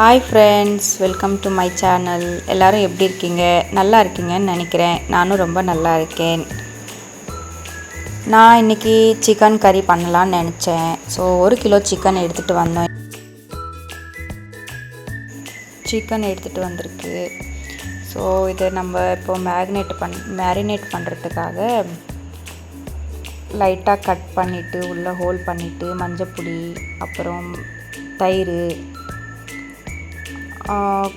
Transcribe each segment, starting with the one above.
Hi friends, welcome to my channel. எல்லோரும் எப்படி இருக்கீங்க? நல்லா இருக்கீங்கன்னு நினைக்கிறேன். நானும் ரொம்ப நல்லா இருக்கேன். நான் இன்றைக்கி சிக்கன் கறி பண்ணலான்னு நினச்சேன். ஸோ 1 கிலோ சிக்கன் எடுத்துகிட்டு வந்தோம். சிக்கன் எடுத்துகிட்டு வந்திருக்கு. ஸோ இதை நம்ம இப்போ மேரினேட் பண்ணுறதுக்காக லைட்டாக கட் பண்ணிவிட்டு உள்ளே ஹோல் பண்ணிவிட்டு மஞ்சப்பொடி, அப்புறம் தயிர்,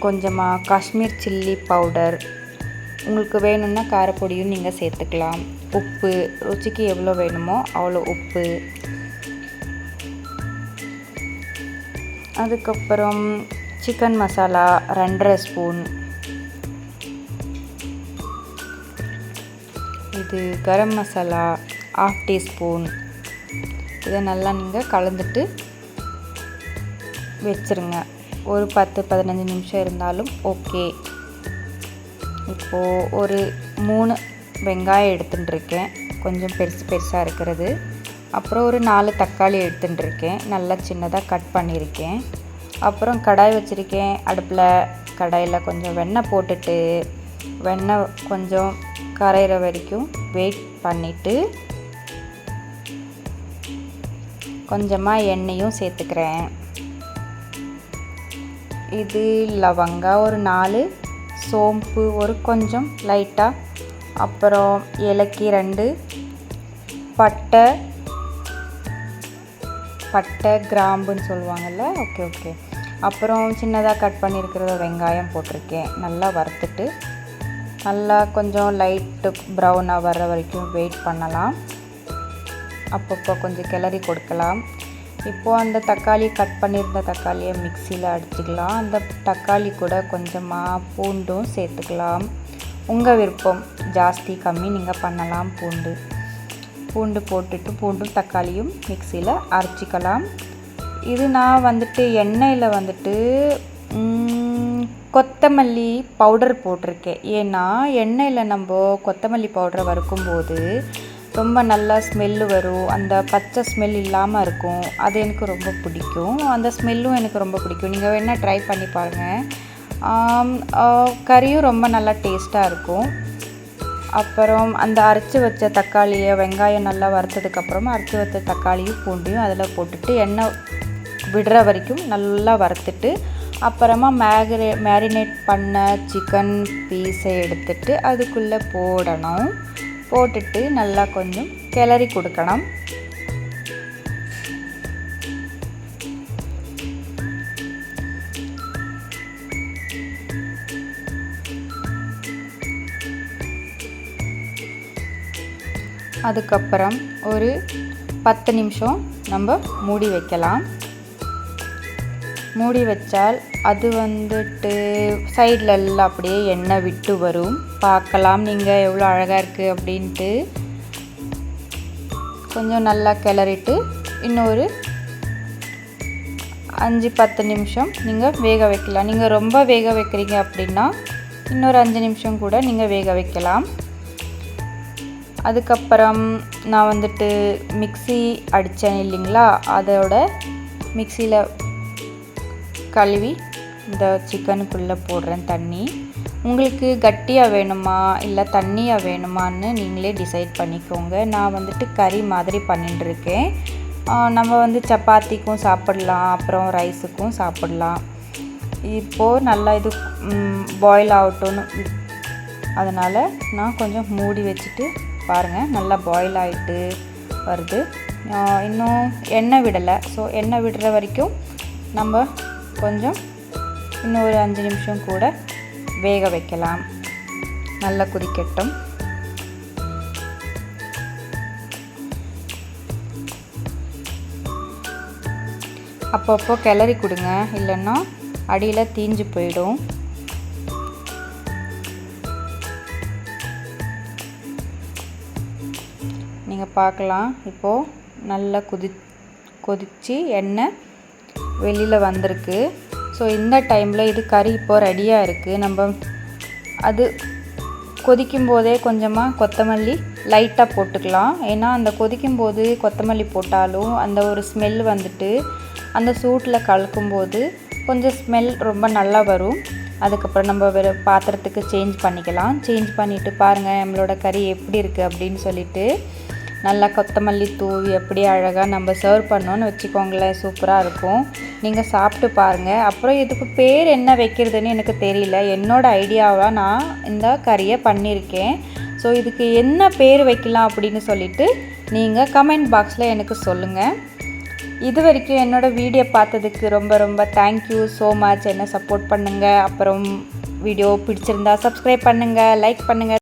கொஞ்சமாக காஷ்மீர் சில்லி பவுடர், உங்களுக்கு வேணும்னா காரப்பொடியும் நீங்கள் சேர்த்துக்கலாம். உப்பு ருச்சிக்கு எவ்வளோ வேணுமோ அவ்வளோ உப்பு. அதுக்கப்புறம் சிக்கன் மசாலா 2.5 ஸ்பூன். இது கரம் மசாலா 1/2 டீஸ்பூன். இதை நல்லா நீங்கள் கலந்துட்டு வச்சுருங்க. ஒரு 10-15 நிமிஷம் இருந்தாலும் ஓகே. இப்போது ஒரு 3 வெங்காயம் எடுத்துட்டுருக்கேன், கொஞ்சம் பெருசாக இருக்கிறது. அப்புறம் ஒரு 4 தக்காளி எடுத்துட்டுருக்கேன், நல்லா சின்னதாக கட் பண்ணியிருக்கேன். அப்புறம் கடாய் வச்சுருக்கேன். கடாயில் கொஞ்சம் வெண்ணெய் போட்டுட்டு வெண்ணெய் கொஞ்சம் கரையிற வரைக்கும் வெயிட் பண்ணிவிட்டு கொஞ்சமாக எண்ணெயும் சேர்த்துக்கிறேன். இது லவங்காய் ஒரு 4, சோம்பு ஒரு கொஞ்சம் லைட்டாக, அப்புறம் ஏலக்கி 2, பட்டை கிராம்புன்னு சொல்லுவாங்கள்ல, ஓகே. அப்புறம் சின்னதாக கட் பண்ணியிருக்கிற வெங்காயம் போட்டிருக்கேன். நல்லா வறுத்துட்டு நல்லா கொஞ்சம் லைட்டு ப்ரௌனாக வர்ற வரைக்கும் வெயிட் பண்ணலாம். அப்பப்போ கொஞ்சம் கிளறி கொடுக்கலாம். இப்போது அந்த தக்காளி கட் பண்ணியிருந்த தக்காளியை மிக்சியில் அடிச்சுக்கலாம். அந்த தக்காளி கூட கொஞ்சமாக பூண்டும் சேர்த்துக்கலாம். உங்கள் விருப்பம், ஜாஸ்தி கம்மி நீங்கள் பண்ணலாம். பூண்டு போட்டுட்டு பூண்டும் தக்காளியும் மிக்சியில் அரைச்சிக்கலாம். இது நான் எண்ணெயில் கொத்தமல்லி பவுடர் போட்டிருக்கேன். ஏன்னா எண்ணெயில் நம்ம கொத்தமல்லி பவுடரை வறுக்கும்போது ரொம்ப நல்லா ஸ்மெல்லு வரும். அந்த பச்சை ஸ்மெல் இல்லாமல் இருக்கும். அது எனக்கு ரொம்ப பிடிக்கும். அந்த ஸ்மெல்லும் எனக்கு ரொம்ப பிடிக்கும். நீங்கள் வேணால் ட்ரை பண்ணி பாருங்கள். கறியும் ரொம்ப நல்லா டேஸ்ட்டாக இருக்கும். அப்புறம் அந்த அரைச்சி வச்ச தக்காளியை, வெங்காயம் நல்லா வறுத்ததுக்கப்புறமா அரைச்சி வச்ச தக்காளியும் பூண்டையும் அதில் போட்டுட்டு எண்ணெய் விடுற வரைக்கும் நல்லா வறுத்துட்டு, அப்புறமா மேரினேட் பண்ண சிக்கன் பீஸை எடுத்துட்டு அதுக்குள்ளே போட்டுட்டு நல்லா கொஞ்சம் கிளறி கொடுக்கணும். அதுக்கப்புறம் ஒரு 10 நிமிஷம் நம்ம மூடி வைக்கலாம். மூடி வச்சால் அது சைடில் எல்லாம் அப்படியே எண்ணெய் விட்டு வரும். பார்க்கலாம் நீங்கள் எவ்வளோ அழகாக இருக்குது அப்படின்ட்டு. கொஞ்சம் நல்லா கிளறிட்டு இன்னொரு 5-10 நிமிஷம் நீங்கள் வேக வைக்கலாம். நீங்கள் ரொம்ப வேக வைக்கிறீங்க அப்படின்னா இன்னொரு 5 நிமிஷம் கூட நீங்கள் வேக வைக்கலாம். அதுக்கப்புறம் நான் மிக்ஸி அடித்தேன் இல்லைங்களா, அதோட மிக்சியில் கழுவி இந்த சிக்கனுக்குள்ளே போடுறேன் தண்ணி. உங்களுக்கு கட்டியாக வேணுமா இல்லை தண்ணியாக வேணுமான்னு நீங்களே டிசைட் பண்ணிக்கோங்க. நான் கறி மாதிரி பண்ணிட்டுருக்கேன். நம்ம சப்பாத்திக்கும் சாப்பிடலாம், அப்புறம் ரைஸுக்கும் சாப்பிடலாம். இப்போது நல்லா இது பாயில் ஆகட்டும்னு அதனால் நான் கொஞ்சம் மூடி வச்சுட்டு பாருங்கள், நல்லா பாயில் ஆகிட்டு வருது. இன்னும் எண்ணெய் விடலை. ஸோ எண்ணெய் விடுற வரைக்கும் நம்ம கொஞ்சம் இன்னும் ஒரு 5 நிமிஷம் கூட வேக வைக்கலாம். நல்லா கொதிக்கட்டும். அப்பப்போ கிளறி கொடுங்க, இல்லைன்னா அடியில் தீஞ்சு போயிடும். நீங்கள் பார்க்கலாம், இப்போது நல்லா கொதித்து எண்ணெய் வெளியில் வந்திருக்கு. ஸோ இந்த டைமில் இது கறி இப்போது ரெடியாக இருக்குது. நம்ம அது கொதிக்கும் போதே கொஞ்சமாக கொத்தமல்லி லைட்டாக போட்டுக்கலாம். ஏன்னா அந்த கொதிக்கும் போது கொத்தமல்லி போட்டாலும் அந்த ஒரு ஸ்மெல் அந்த சூட்டில் கலக்கும்போது கொஞ்சம் ஸ்மெல் ரொம்ப நல்லா வரும். அதுக்கப்புறம் நம்ம வேறு பாத்திரத்துக்கு சேஞ்ச் பண்ணிக்கலாம். சேஞ்ச் பண்ணிவிட்டு பாருங்கள் நம்மளோட கறி எப்படி இருக்குது அப்படின்னு சொல்லிவிட்டு நல்லா கொத்தமல்லி தூவி எப்படி அழகாக நம்ம சர்வ் பண்ணோன்னு வச்சுக்கோங்களேன், சூப்பராக இருக்கும். நீங்கள் சாப்பிட்டு பாருங்கள். அப்புறம் இதுக்கு பேர் என்ன வைக்கிறதுன்னு எனக்கு தெரியல. என்னோடய ஐடியாவாக நான் இந்த கறியை பண்ணியிருக்கேன். ஸோ இதுக்கு என்ன பேர் வைக்கலாம் அப்படின்னு சொல்லிவிட்டு நீங்கள் கமெண்ட் பாக்ஸில் எனக்கு சொல்லுங்கள். இது வரைக்கும் என்னோடய வீடியோ பார்த்ததுக்கு ரொம்ப ரொம்ப தேங்க்யூ ஸோ மச். என்ன சப்போர்ட் பண்ணுங்கள். அப்புறம் வீடியோ பிடிச்சிருந்தா சப்ஸ்கிரைப் பண்ணுங்கள், லைக் பண்ணுங்கள்.